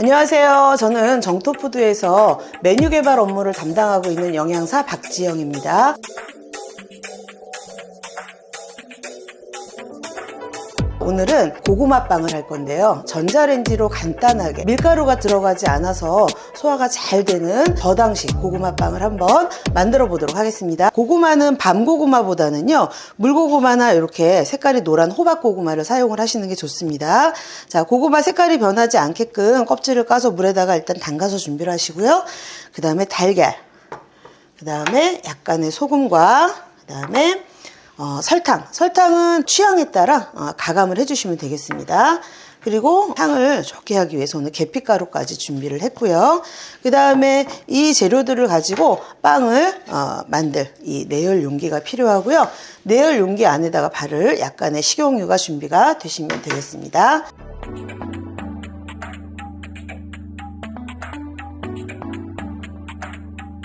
안녕하세요. 저는 정토푸드에서 메뉴 개발 업무를 담당하고 있는 영양사 박지영입니다. 오늘은 고구마빵을 할 건데요. 전자레인지로 간단하게 밀가루가 들어가지 않아서 소화가 잘 되는 저당식 고구마빵을 한번 만들어 보도록 하겠습니다. 고구마는 밤고구마보다는요, 물고구마나 이렇게 색깔이 노란 호박고구마를 사용을 하시는 게 좋습니다. 자, 고구마 색깔이 변하지 않게끔 껍질을 까서 물에다가 일단 담가서 준비를 하시고요. 그 다음에 달걀, 그 다음에 약간의 소금과 그 다음에 설탕은 취향에 따라 가감을 해주시면 되겠습니다. 그리고 향을 좋게 하기 위해서 오늘 계피가루까지 준비를 했고요. 그 다음에 이 재료들을 가지고 빵을 만들 이 내열 용기가 필요하고요. 내열 용기 안에다가 바를 약간의 식용유가 준비가 되시면 되겠습니다.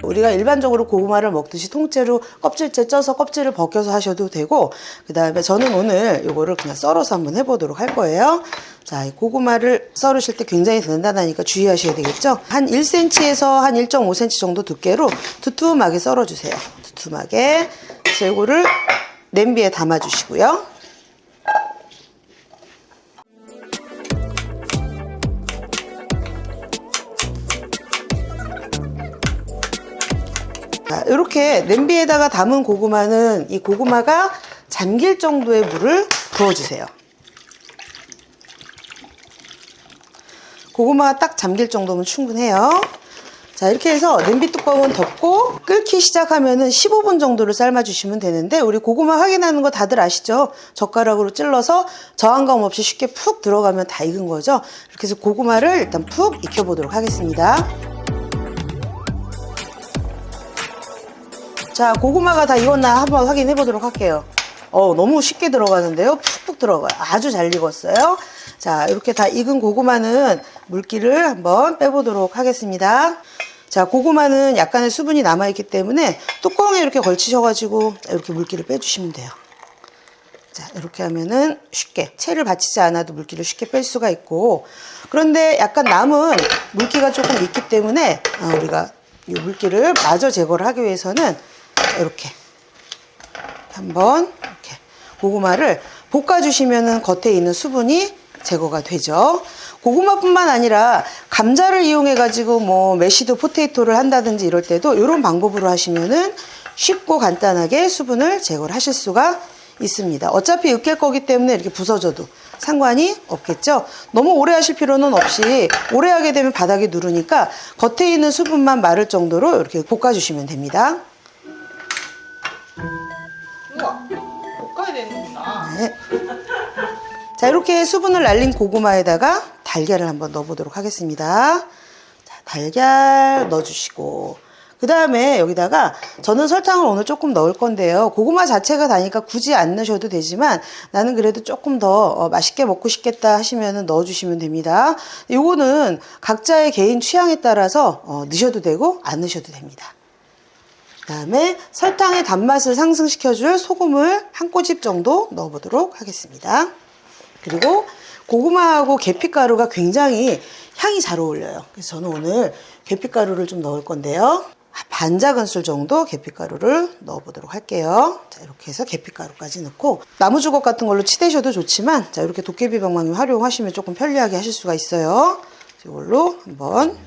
우리가 일반적으로 고구마를 먹듯이 통째로 껍질째 쪄서 껍질을 벗겨서 하셔도 되고, 그 다음에 저는 오늘 요거를 그냥 썰어서 한번 해보도록 할 거예요. 자, 이 고구마를 썰으실 때 굉장히 단단하니까 주의하셔야 되겠죠. 한 1cm에서 한 1.5cm 정도 두께로 두툼하게 썰어주세요. 두툼하게. 그래서 요거를 냄비에 담아주시고요. 자, 이렇게 냄비에다가 담은 고구마는 이 고구마가 잠길 정도의 물을 부어주세요. 고구마가 딱 잠길 정도면 충분해요. 자, 이렇게 해서 냄비 뚜껑은 덮고 끓기 시작하면은 15분 정도를 삶아주시면 되는데, 우리 고구마 확인하는 거 다들 아시죠? 젓가락으로 찔러서 저항감 없이 쉽게 푹 들어가면 다 익은 거죠. 이렇게 해서 고구마를 일단 푹 익혀보도록 하겠습니다. 자, 고구마가 다 익었나 한번 확인해 보도록 할게요. 너무 쉽게 들어가는데요. 푹푹 들어가요. 아주 잘 익었어요. 자, 이렇게 다 익은 고구마는 물기를 한번 빼보도록 하겠습니다. 자, 고구마는 약간의 수분이 남아있기 때문에 뚜껑에 이렇게 걸치셔가지고 이렇게 물기를 빼주시면 돼요. 자, 이렇게 하면은 쉽게 채를 받치지 않아도 물기를 쉽게 뺄 수가 있고, 그런데 약간 남은 물기가 조금 있기 때문에 우리가 이 물기를 마저 제거를 하기 위해서는 이렇게 한번 이렇게 고구마를 볶아주시면은 겉에 있는 수분이 제거가 되죠. 고구마뿐만 아니라 감자를 이용해 가지고 뭐 메시드 포테이토를 한다든지 이럴 때도 이런 방법으로 하시면은 쉽고 간단하게 수분을 제거를 하실 수가 있습니다. 어차피 으깰 거기 때문에 이렇게 부서져도 상관이 없겠죠. 너무 오래 하실 필요는 없이, 오래 하게 되면 바닥이 누르니까 겉에 있는 수분만 마를 정도로 이렇게 볶아주시면 됩니다. 우와, 볶아야 되는구나. 네. 자, 이렇게 수분을 날린 고구마에다가 달걀을 한번 넣어보도록 하겠습니다. 자, 달걀 넣어주시고, 그 다음에 여기다가 저는 설탕을 오늘 조금 넣을 건데요. 고구마 자체가 다니까 굳이 안 넣으셔도 되지만 나는 그래도 조금 더 맛있게 먹고 싶겠다 하시면 넣어주시면 됩니다. 요거는 각자의 개인 취향에 따라서 넣으셔도 되고 안 넣으셔도 됩니다. 그 다음에 설탕의 단맛을 상승시켜줄 소금을 한 꼬집 정도 넣어보도록 하겠습니다. 그리고 고구마하고 계피가루가 굉장히 향이 잘 어울려요. 그래서 저는 오늘 계피가루를 좀 넣을 건데요. 반 작은술 정도 계피가루를 넣어보도록 할게요. 자, 이렇게 해서 계피가루까지 넣고, 나무주걱 같은 걸로 치대셔도 좋지만, 자, 이렇게 도깨비 방망이 활용하시면 조금 편리하게 하실 수가 있어요. 이걸로 한번.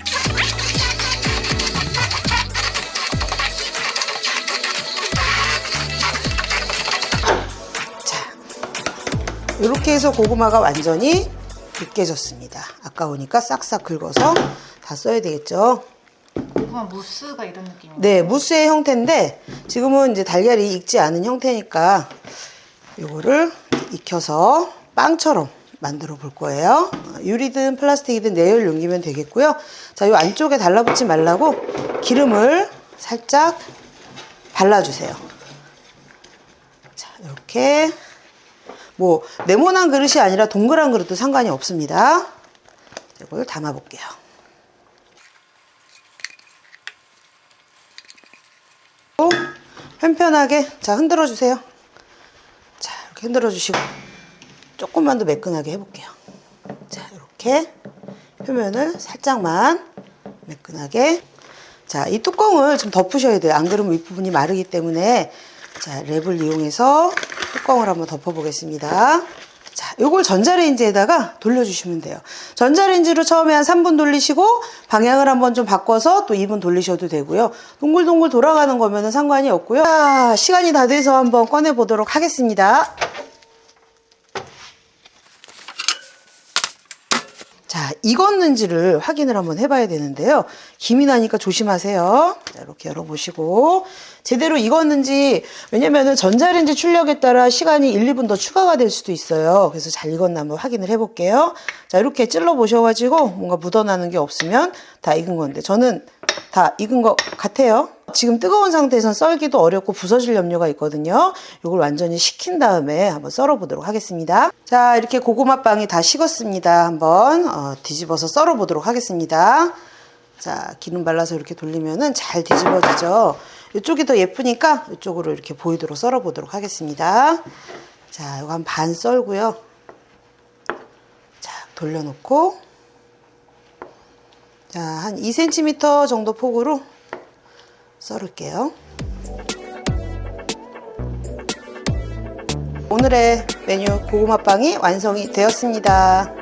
이렇게 해서 고구마가 완전히 으깨졌습니다. 아까우니까 싹싹 긁어서 다 써야 되겠죠. 고구마 무스가 이런 느낌이에요? 네, 무스의 형태인데 지금은 이제 달걀이 익지 않은 형태니까 이거를 익혀서 빵처럼 만들어 볼 거예요. 유리든 플라스틱이든 내열 용기면 되겠고요. 자, 이 안쪽에 달라붙지 말라고 기름을 살짝 발라주세요. 자, 이렇게. 뭐 네모난 그릇이 아니라 동그란 그릇도 상관이 없습니다. 이걸 담아 볼게요. 편편하게 자 흔들어 주세요. 자, 이렇게 흔들어 주시고 조금만 더 매끈하게 해볼게요. 자, 이렇게 표면을 살짝만 매끈하게. 자, 이 뚜껑을 좀 덮으셔야 돼요. 안 그러면 윗부분이 마르기 때문에. 자, 랩을 이용해서 뚜껑을 한번 덮어보겠습니다. 자, 요걸 전자레인지에다가 돌려주시면 돼요. 전자레인지로 처음에 한 3분 돌리시고 방향을 한번 좀 바꿔서 또 2분 돌리셔도 되고요. 동글동글 돌아가는 거면은 상관이 없고요. 자, 시간이 다 돼서 한번 꺼내 보도록 하겠습니다. 자, 익었는지를 확인을 한번 해봐야 되는데요. 김이 나니까 조심하세요. 자, 이렇게 열어보시고 제대로 익었는지, 왜냐면은 전자레인지 출력에 따라 시간이 1, 2분 더 추가가 될 수도 있어요. 그래서 잘 익었나 한번 확인을 해볼게요. 자, 이렇게 찔러 보셔가지고 뭔가 묻어나는 게 없으면 다 익은 건데, 저는 다 익은 것 같아요. 지금 뜨거운 상태에선 썰기도 어렵고 부서질 염려가 있거든요. 이걸 완전히 식힌 다음에 한번 썰어 보도록 하겠습니다. 자, 이렇게 고구마빵이 다 식었습니다. 한번 뒤집어서 썰어 보도록 하겠습니다. 자, 기름 발라서 이렇게 돌리면은 잘 뒤집어지죠. 이쪽이 더 예쁘니까 이쪽으로 이렇게 보이도록 썰어 보도록 하겠습니다. 자, 이거 한 반 썰고요. 자, 돌려놓고, 자, 한 2cm 정도 폭으로 썰을게요. 오늘의 메뉴 고구마빵이 완성이 되었습니다.